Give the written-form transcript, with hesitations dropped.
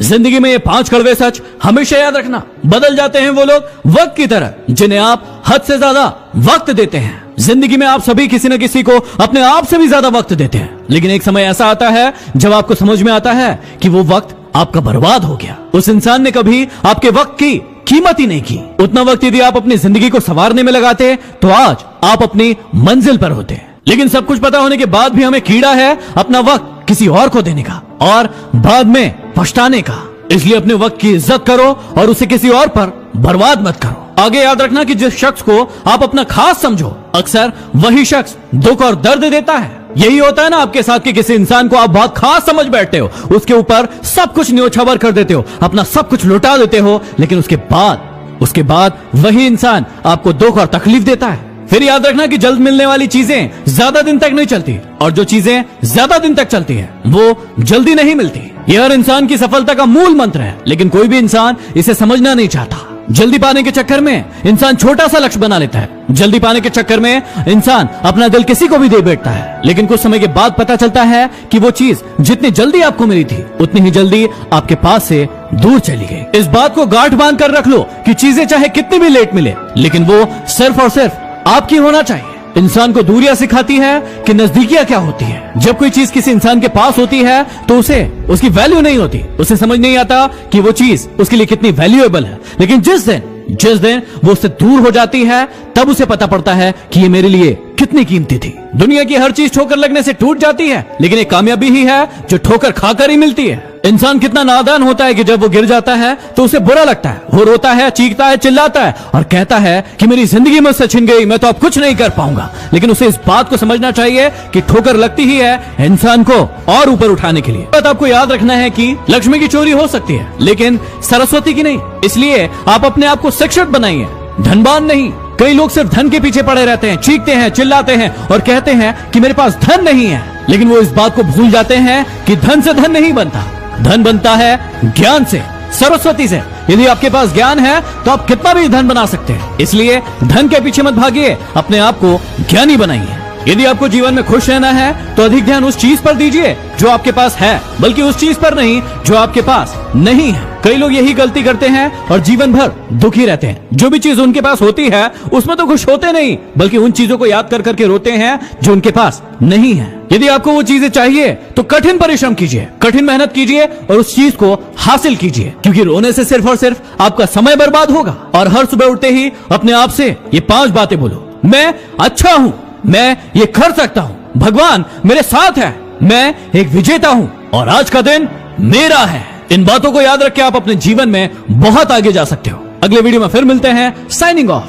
जिंदगी में ये 5 कड़वे सच हमेशा याद रखना। बदल जाते हैं वो लोग वक्त की तरह जिन्हें आप हद से ज्यादा वक्त देते हैं। जिंदगी में आप सभी किसी न किसी को अपने आप से भी ज्यादा वक्त देते हैं, लेकिन एक समय ऐसा आता है जब आपको समझ में आता है कि वो वक्त आपका बर्बाद हो गया। उस इंसान ने कभी आपके वक्त की कीमत ही नहीं की। उतना वक्त यदि आप अपनी जिंदगी को संवारने में लगाते तो आज आप अपनी मंजिल पर होते। लेकिन सब कुछ पता होने के बाद भी हमें कीड़ा है अपना वक्त किसी और को देने का और बाद में पछताने का। इसलिए अपने वक्त की इज्जत करो और उसे किसी और पर बर्बाद मत करो। आगे याद रखना कि जिस शख्स को आप अपना खास समझो, अक्सर वही शख्स दुख और दर्द देता है। यही होता है ना आपके साथ कि किसी इंसान को आप बहुत खास समझ बैठते हो, उसके ऊपर सब कुछ न्योछावर कर देते हो, अपना सब कुछ लुटा देते हो, लेकिन उसके बाद वही इंसान आपको दुख और तकलीफ देता है। फिर याद रखना कि जल्द मिलने वाली चीजें ज्यादा दिन तक नहीं चलती और जो चीजें ज्यादा दिन तक चलती है वो जल्दी नहीं मिलती। यह हर इंसान की सफलता का मूल मंत्र है, लेकिन कोई भी इंसान इसे समझना नहीं चाहता। जल्दी पाने के चक्कर में इंसान छोटा सा लक्ष्य बना लेता है। जल्दी पाने के चक्कर में इंसान अपना दिल किसी को भी दे बैठता है, लेकिन कुछ समय के बाद पता चलता है कि वो चीज जितनी जल्दी आपको मिली थी उतनी ही जल्दी आपके पास से दूर चली गई। इस बात को गांठ बांध कर रख लो कि चीजें चाहे कितनी भी लेट मिले, लेकिन वो सिर्फ और सिर्फ आपकी होना चाहिए। इंसान को दूरियां सिखाती है कि नजदीकियां क्या होती है। जब कोई चीज किसी इंसान के पास होती है तो उसे उसकी वैल्यू नहीं होती, उसे समझ नहीं आता कि वो चीज उसके लिए कितनी वैल्यूएबल है। लेकिन जिस दिन वो उससे दूर हो जाती है तब उसे पता पड़ता है कि ये मेरे लिए कितनी कीमती थी। दुनिया की हर चीज ठोकर लगने से टूट जाती है, लेकिन एक कामयाबी ही है जो ठोकर खाकर ही मिलती है। इंसान कितना नादान होता है कि जब वो गिर जाता है तो उसे बुरा लगता है, वो रोता है, चीखता है, चिल्लाता है और कहता है कि मेरी जिंदगी मुझसे छिन गई, मैं तो अब कुछ नहीं कर पाऊंगा। लेकिन उसे इस बात को समझना चाहिए कि ठोकर लगती ही है इंसान को और ऊपर उठाने के लिए। बात आपको याद रखना है कि लक्ष्मी की चोरी हो सकती है लेकिन सरस्वती की नहीं। इसलिए आप अपने आप को शिक्षित बनाइए, धनवान नहीं। कई लोग सिर्फ धन के पीछे पड़े रहते हैं, चीखते हैं, चिल्लाते हैं और कहते हैं कि मेरे पास धन नहीं है, लेकिन वो इस बात को भूल जाते हैं कि धन से धन नहीं बनता, धन बनता है ज्ञान से, सरस्वती से। यदि आपके पास ज्ञान है तो आप कितना भी धन बना सकते हैं। इसलिए धन के पीछे मत भागिए, अपने आप को ज्ञानी बनाइए। यदि आपको जीवन में खुश रहना है तो अधिक ध्यान उस चीज पर दीजिए जो आपके पास है, बल्कि उस चीज पर नहीं जो आपके पास नहीं है। कई लोग यही गलती करते हैं और जीवन भर दुखी रहते हैं। जो भी चीज उनके पास होती है उसमें तो खुश होते नहीं, बल्कि उन चीजों को याद कर करके रोते हैं जो उनके पास नहीं है। यदि आपको वो चीजें चाहिए तो कठिन परिश्रम कीजिए, कठिन मेहनत कीजिए और उस चीज को हासिल कीजिए, क्योंकि रोने से सिर्फ और सिर्फ आपका समय बर्बाद होगा। और हर सुबह उठते ही अपने आप से ये 5 बातें बोलो। मैं अच्छा हूँ, मैं ये कर सकता हूँ, भगवान मेरे साथ है, मैं एक विजेता हूँ और आज का दिन मेरा है। इन बातों को याद रख के आप अपने जीवन में बहुत आगे जा सकते हो। अगले वीडियो में फिर मिलते हैं। Signing off.